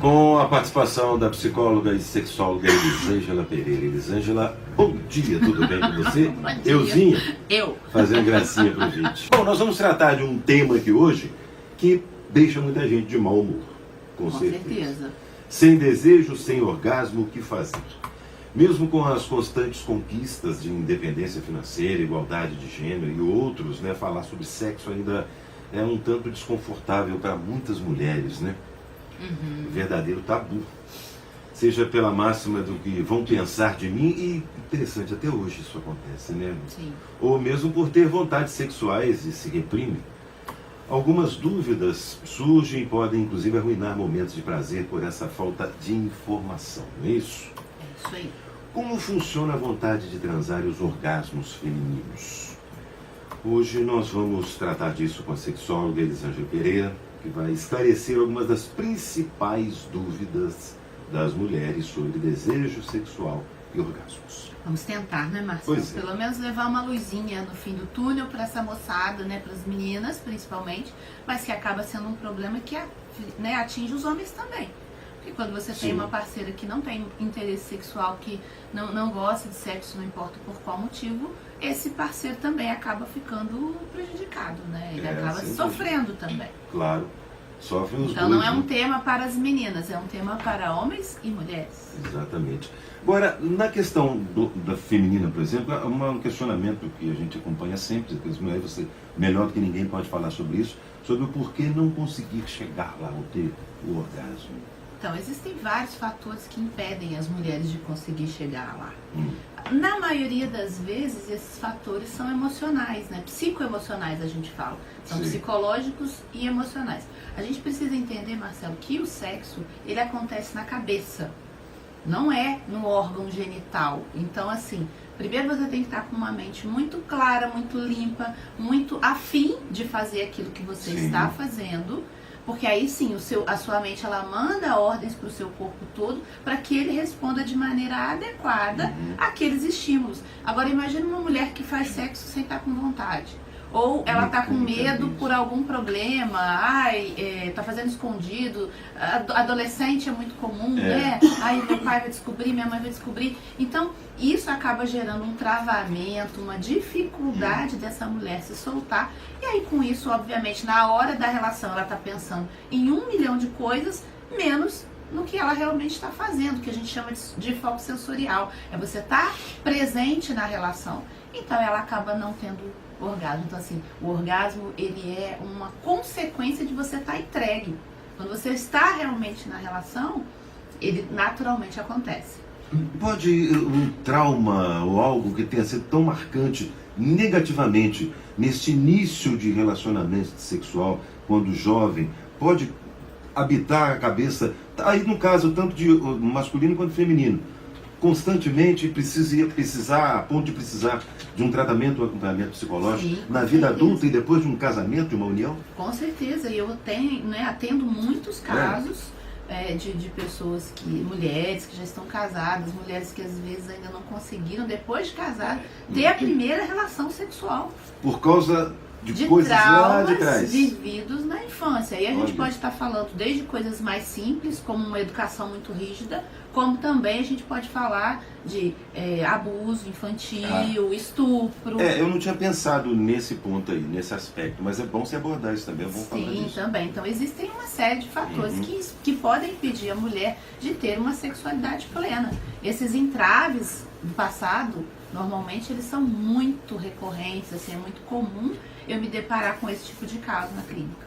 Com a participação da psicóloga e sexóloga Elisângela Pereira. Elisângela, bom dia, tudo bem com você? Bom dia. Euzinha? Eu. Fazendo gracinha pro gente. Bom, nós vamos tratar de um tema aqui hoje que deixa muita gente de mau humor. Com certeza. Sem desejo, sem orgasmo, o que fazer? Mesmo com as constantes conquistas de independência financeira, igualdade de gênero e outros, né, falar sobre sexo ainda é um tanto desconfortável para muitas mulheres, né? Verdadeiro tabu. Seja pela máxima do que vão pensar de mim, e interessante, até hoje isso acontece, né? Sim. Ou mesmo por ter vontades sexuais e se reprime. Algumas dúvidas surgem e podem inclusive arruinar momentos de prazer por essa falta de informação, não é isso? É isso aí. Como funciona a vontade de transar e os orgasmos femininos? Hoje nós vamos tratar disso com a sexóloga Elisângela Pereira, que vai esclarecer algumas das principais dúvidas das mulheres sobre desejo sexual e orgasmos. Vamos tentar, né, Marcelo? Pois é. Pelo menos levar uma luzinha no fim do túnel para essa moçada, né, para as meninas principalmente, mas que acaba sendo um problema que atinge os homens também. Porque quando você tem uma parceira que não tem interesse sexual, que não gosta de sexo, não importa por qual motivo, esse parceiro também acaba ficando prejudicado, né? Ele acaba sofrendo também. Claro, sofrem os dois. Então não é um tema para as meninas, é um tema para homens e mulheres. Exatamente. Agora, na questão da feminina, por exemplo, é um questionamento que a gente acompanha sempre, que as mulheres, você melhor do que ninguém pode falar sobre isso, sobre o porquê não conseguir chegar lá, ou ter o orgasmo. Então, existem vários fatores que impedem as mulheres de conseguir chegar lá. Na maioria das vezes, esses fatores são emocionais, né? Psicoemocionais, a gente fala. São psicológicos e emocionais. A gente precisa entender, Marcelo, que o sexo, ele acontece na cabeça. Não é no órgão genital. Então, assim, primeiro você tem que estar com uma mente muito clara, muito limpa, muito afim de fazer aquilo que você está fazendo. Porque aí sim, a sua mente, ela manda ordens para o seu corpo todo para que ele responda de maneira adequada àqueles estímulos. Agora imagine uma mulher que faz sexo sem estar com vontade. Ou ela está com medo por algum problema, tá fazendo escondido, adolescente é muito comum, né? Ai, meu pai vai descobrir, minha mãe vai descobrir. Então, isso acaba gerando um travamento, uma dificuldade dessa mulher se soltar. E aí, com isso, obviamente, na hora da relação, ela está pensando em 1 milhão de coisas, menos no que ela realmente está fazendo, que a gente chama de foco sensorial. É você estar presente na relação. Então, ela acaba não tendo orgasmo. Então, assim, o orgasmo, ele é uma consequência de você estar entregue. Quando você está realmente na relação, ele naturalmente acontece. Pode um trauma ou algo que tenha sido tão marcante negativamente neste início de relacionamento sexual, quando jovem, pode habitar a cabeça, aí no caso tanto de masculino quanto feminino, constantemente precisar, a ponto de precisar de um tratamento, um acompanhamento psicológico na vida adulta e depois de um casamento, de uma união? Com certeza, e eu tenho, atendo muitos casos de pessoas mulheres que já estão casadas, mulheres que às vezes ainda não conseguiram, depois de casar, ter a primeira relação sexual. Por causa de coisas lá de trás. Vividos na infância. E a gente pode estar falando desde coisas mais simples, como uma educação muito rígida, como também a gente pode falar de abuso infantil, estupro. Eu não tinha pensado nesse ponto aí, nesse aspecto, mas é bom se abordar isso também, é bom falar disso. Sim, também. Então existem uma série de fatores que podem impedir a mulher de ter uma sexualidade plena. Esses entraves do passado, normalmente eles são muito recorrentes, assim, é muito comum eu me deparar com esse tipo de caso na clínica.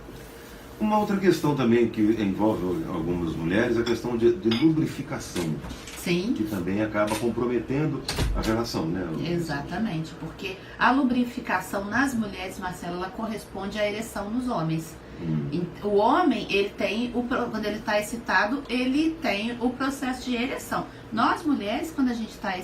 Uma outra questão também que envolve algumas mulheres é a questão de lubrificação. Sim. Que também acaba comprometendo a relação, né? Exatamente, porque a lubrificação nas mulheres, Marcelo, ela corresponde à ereção nos homens. O homem, ele tem, quando ele está excitado, ele tem o processo de ereção. Nós mulheres, quando a gente está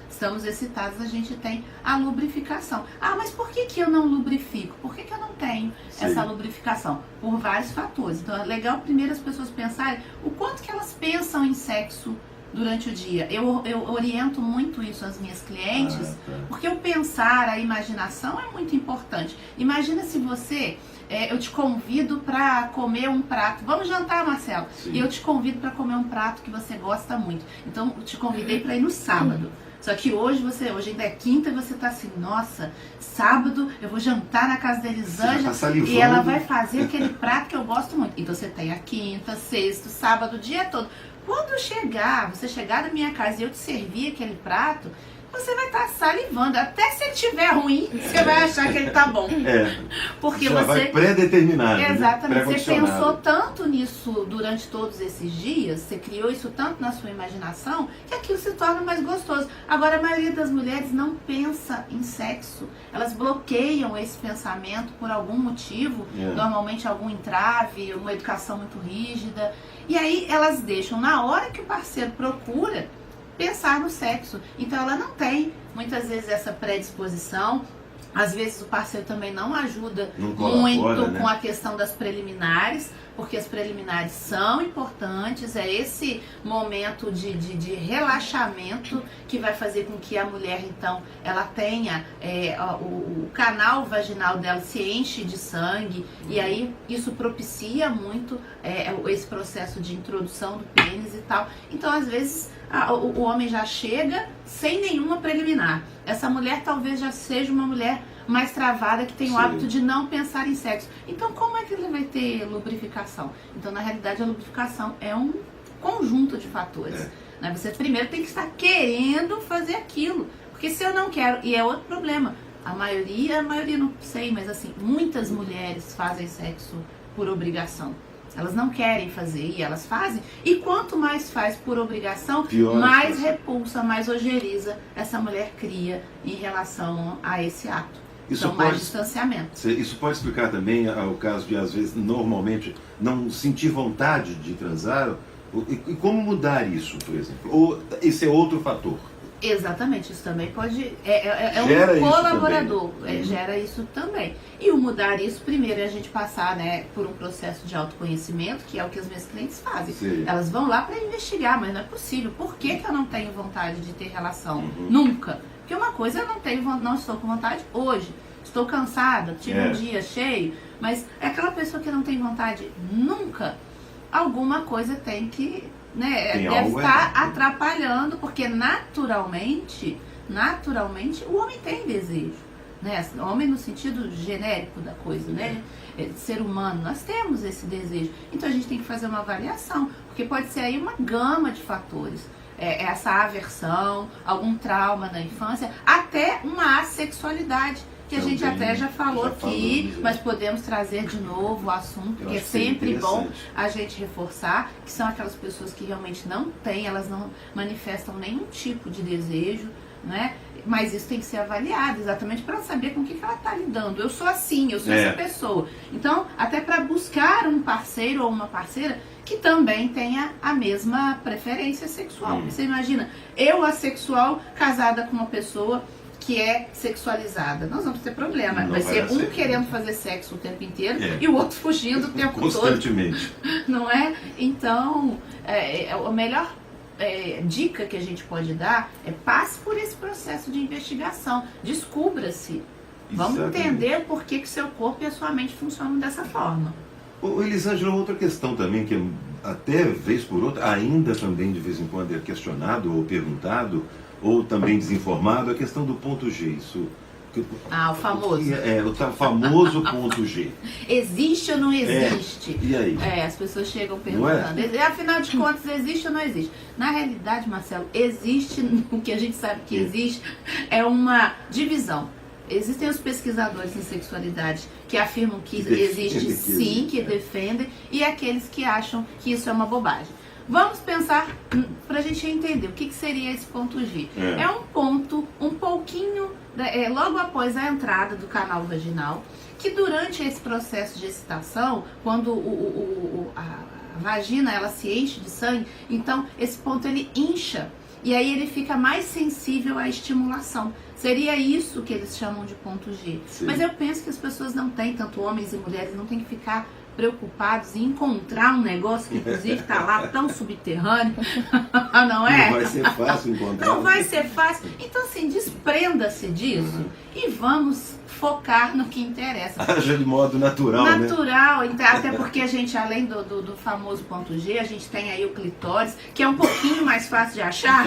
estamos excitadas, a gente tem a lubrificação. Ah, mas por que eu não lubrifico? Por que eu não tenho essa lubrificação? Por vários fatores. Então é legal primeiro as pessoas pensarem o quanto que elas pensam em sexo durante o dia. Eu oriento muito isso às minhas clientes, porque o pensar, a imaginação é muito importante. Imagina se você eu te convido para comer um prato. Vamos jantar, Marcelo? Sim. E eu te convido para comer um prato que você gosta muito. Então, eu te convidei para ir no sábado. Só que hoje ainda é quinta e você tá assim, nossa, sábado eu vou jantar na casa da Elisângela e ela vai fazer aquele prato que eu gosto muito. Então você tem a quinta, sexta, sábado, o dia todo. Quando você chegar na minha casa e eu te servir aquele prato, você vai estar salivando. Até se ele estiver ruim, você vai achar que ele tá bom. Porque já vai pré-determinado. Exatamente. Né? Você pensou tanto nisso durante todos esses dias, você criou isso tanto na sua imaginação, que aquilo se torna mais gostoso. Agora, a maioria das mulheres não pensa em sexo. Elas bloqueiam esse pensamento por algum motivo, normalmente algum entrave, uma educação muito rígida. E aí elas deixam, na hora que o parceiro procura, pensar no sexo. Então ela não tem muitas vezes essa predisposição. Às vezes o parceiro também não ajuda muito com a questão das preliminares, porque as preliminares são importantes, é esse momento de relaxamento que vai fazer com que a mulher, então, ela tenha o canal vaginal dela se enche de sangue, e aí isso propicia muito esse processo de introdução do pênis e tal. Então, às vezes, o homem já chega sem nenhuma preliminar. Essa mulher talvez já seja uma mulher mais travada, que tem o hábito de não pensar em sexo. Então, como é que ele vai ter lubrificação? Então, na realidade, a lubrificação é um conjunto de fatores. Né? Você primeiro tem que estar querendo fazer aquilo. Porque se eu não quero, e é outro problema, a maioria não sei, mas assim, muitas mulheres fazem sexo por obrigação. Elas não querem fazer e elas fazem. E quanto mais faz por obrigação, mais repulsa, mais ojeriza essa mulher cria em relação a esse ato. Então, mais distanciamento. Isso pode explicar também o caso de, às vezes, normalmente não sentir vontade de transar? E como mudar isso, por exemplo? Ou esse é outro fator? Exatamente, isso também pode... É um colaborador, gera isso também. E o mudar isso, primeiro, é a gente passar, né, por um processo de autoconhecimento, que é o que as minhas clientes fazem. Sim. Elas vão lá para investigar, mas não é possível. Por que eu não tenho vontade de ter relação? Nunca. Porque uma coisa eu não estou com vontade hoje. Estou cansada, tive um dia cheio, mas é aquela pessoa que não tem vontade nunca. Alguma coisa tem que... Né, deve estar atrapalhando, porque naturalmente o homem tem desejo, né? O homem no sentido genérico da coisa, né? Ser humano, nós temos esse desejo. Então a gente tem que fazer uma avaliação, porque pode ser aí uma gama de fatores. Essa aversão, algum trauma na infância, até uma assexualidade, que a gente até já falou aqui, mas podemos trazer de novo o assunto, porque é sempre bom a gente reforçar, que são aquelas pessoas que realmente não têm, elas não manifestam nenhum tipo de desejo, né? Mas isso tem que ser avaliado exatamente para saber com o que ela está lidando. Eu sou assim, eu sou essa pessoa. Então, até para buscar um parceiro ou uma parceira que também tenha a mesma preferência sexual. Você imagina, eu assexual casada com uma pessoa que é sexualizada, nós vamos ter problema. Vai ser um querendo fazer sexo o tempo inteiro e o outro fugindo o tempo constantemente. Todo. Não é? Então, a melhor dica que a gente pode dar é passe por esse processo de investigação. Descubra-se. Vamos entender por que seu corpo e a sua mente funcionam dessa forma. Elisângela, outra questão também que até vez por outra, ainda também de vez em quando é questionado ou perguntado, ou também desinformado, a questão do ponto G. O famoso. O famoso ponto G. Existe ou não existe? E aí? As pessoas chegam perguntando. Afinal de contas, existe ou não existe? Na realidade, Marcelo, existe, o que a gente sabe que existe, é uma divisão. Existem os pesquisadores em sexualidade que afirmam que existe sim, que defendem, e aqueles que acham que isso é uma bobagem. Vamos pensar, para a gente entender o que seria esse ponto G. É um ponto um pouquinho, logo após a entrada do canal vaginal, que durante esse processo de excitação, quando a vagina ela se enche de sangue, então esse ponto ele incha. E aí ele fica mais sensível à estimulação. Seria isso que eles chamam de ponto G. Sim. Mas eu penso que as pessoas não têm, tanto homens e mulheres, não tem que ficar preocupados em encontrar um negócio que inclusive está lá tão subterrâneo, não é? Não vai ser fácil encontrar. Não vai ser fácil. Então assim, desprenda-se disso e vamos focar no que interessa. Haja de modo natural, natural, né? Até porque a gente, além do famoso ponto G, a gente tem aí o clitóris, que é um pouquinho mais fácil de achar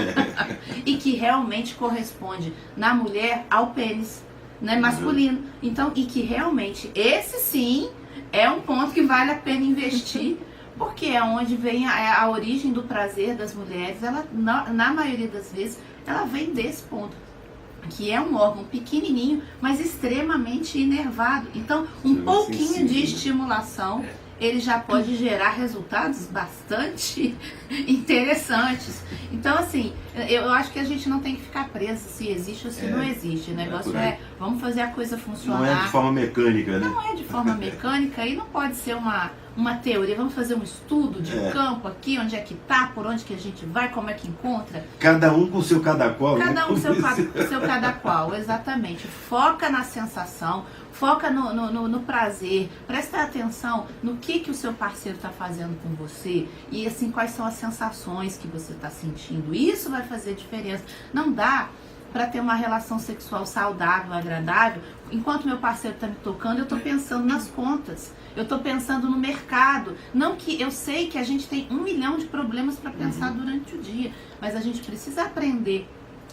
e que realmente corresponde na mulher ao pênis, né, masculino. Então, e que realmente esse sim é um ponto que vale a pena investir, porque é onde vem a origem do prazer das mulheres. Ela, na maioria das vezes, ela vem desse ponto, que é um órgão pequenininho, mas extremamente inervado. Então, um pouquinho de estimulação, ele já pode gerar resultados bastante interessantes. Então, assim, eu acho que a gente não tem que ficar preso se existe ou se não existe. O negócio é, vamos fazer a coisa funcionar. Não é de forma mecânica, né? Não é de forma mecânica e não pode ser uma teoria. Vamos fazer um estudo de campo aqui, onde é que tá, por onde que a gente vai, como é que encontra. Cada um com o seu cada qual. Cada um com o seu cada qual, exatamente. Foca na sensação, foca no prazer, presta atenção no que o seu parceiro está fazendo com você e assim, quais são as sensações que você está sentindo. Isso vai fazer diferença. Não dá para ter uma relação sexual saudável, agradável, enquanto meu parceiro está me tocando, eu estou pensando nas contas, eu estou pensando no mercado. Não que eu sei que a gente tem 1 milhão de problemas para pensar durante o dia, mas a gente precisa aprender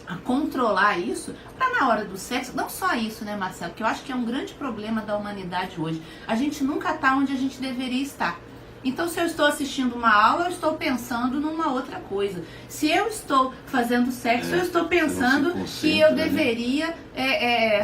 a controlar isso para na hora do sexo. Não só isso, né, Marcelo? Que eu acho que é um grande problema da humanidade hoje. A gente nunca está onde a gente deveria estar. Então, se eu estou assistindo uma aula, eu estou pensando numa outra coisa. Se eu estou fazendo sexo, eu estou pensando que eu deveria,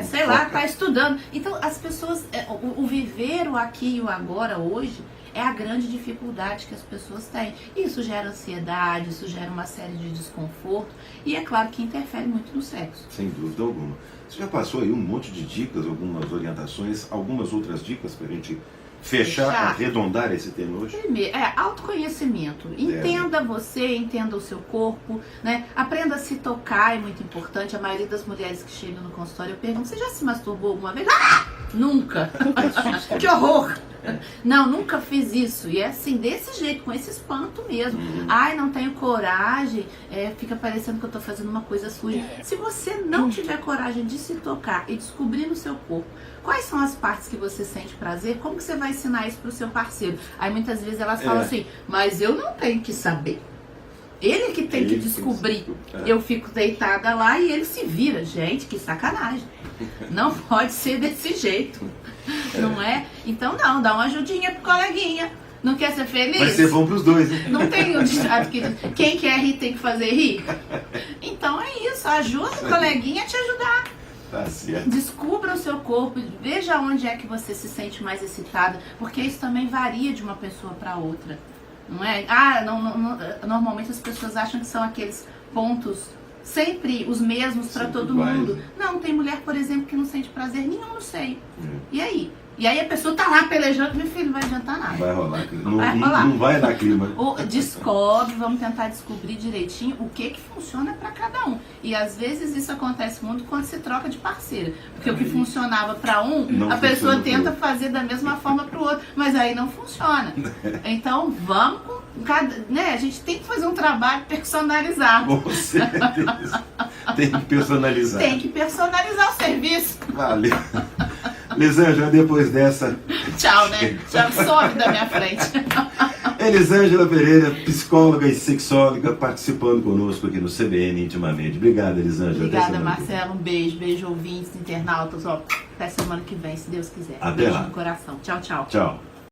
sei lá, estar estudando. Então, as pessoas, o viver o aqui e o agora hoje é a grande dificuldade que as pessoas têm. Isso gera ansiedade, isso gera uma série de desconforto e é claro que interfere muito no sexo. Sem dúvida alguma. Você já passou aí um monte de dicas, algumas orientações, algumas outras dicas para a gente fechar, arredondar esse tema hoje? Primeiro, autoconhecimento. Entenda você, entenda o seu corpo, né? Aprenda a se tocar, é muito importante. A maioria das mulheres que chegam no consultório, eu pergunto, você já se masturbou alguma vez? Nunca! Que horror! Não, nunca fiz isso. E é assim, desse jeito, com esse espanto mesmo. Ai, não tenho coragem, fica parecendo que eu tô fazendo uma coisa suja. Se você não tiver coragem de se tocar e descobrir no seu corpo quais são as partes que você sente prazer, como que você vai ensinar isso pro seu parceiro? Aí muitas vezes elas falam assim, mas eu não tenho que saber. Ele que tem que descobrir. Eu fico deitada lá e ele se vira. Gente, que sacanagem. Não pode ser desse jeito. Não é? Então não, dá uma ajudinha pro coleguinha. Não quer ser feliz? Vai ser bom pros dois, hein? Não tem um ditado que diz, quem quer rir tem que fazer rir? Então é isso, ajuda o coleguinha a te ajudar. Tá certo. Descubra o seu corpo, veja onde é que você se sente mais excitada, porque isso também varia de uma pessoa para outra. Não é? Normalmente as pessoas acham que são aqueles pontos sempre os mesmos para todo mundo. Não, tem mulher, por exemplo, que não sente prazer nenhum no seio. E aí? E aí a pessoa tá lá pelejando, meu filho, não vai adiantar nada. Vai rolar. Não vai dar clima. Descobre, vamos tentar descobrir direitinho o que funciona para cada um. E às vezes isso acontece muito quando se troca de parceira. Porque o que funcionava para um, a pessoa tenta fazer da mesma forma para o outro. Mas aí não funciona. Então vamos com né? A gente tem que fazer um trabalho personalizado. Com certeza. Tem que personalizar. Tem que personalizar o serviço. Valeu. Elisângela, depois dessa... Tchau, né? Já some da minha frente. Elisângela Pereira, psicóloga e sexóloga, participando conosco aqui no CBN Intimamente. Obrigada, Elisângela. Obrigada, Marcelo. Um beijo. Beijo, ouvintes, internautas. Até semana que vem, se Deus quiser. Até beijo lá. no coração. Tchau, tchau. Tchau.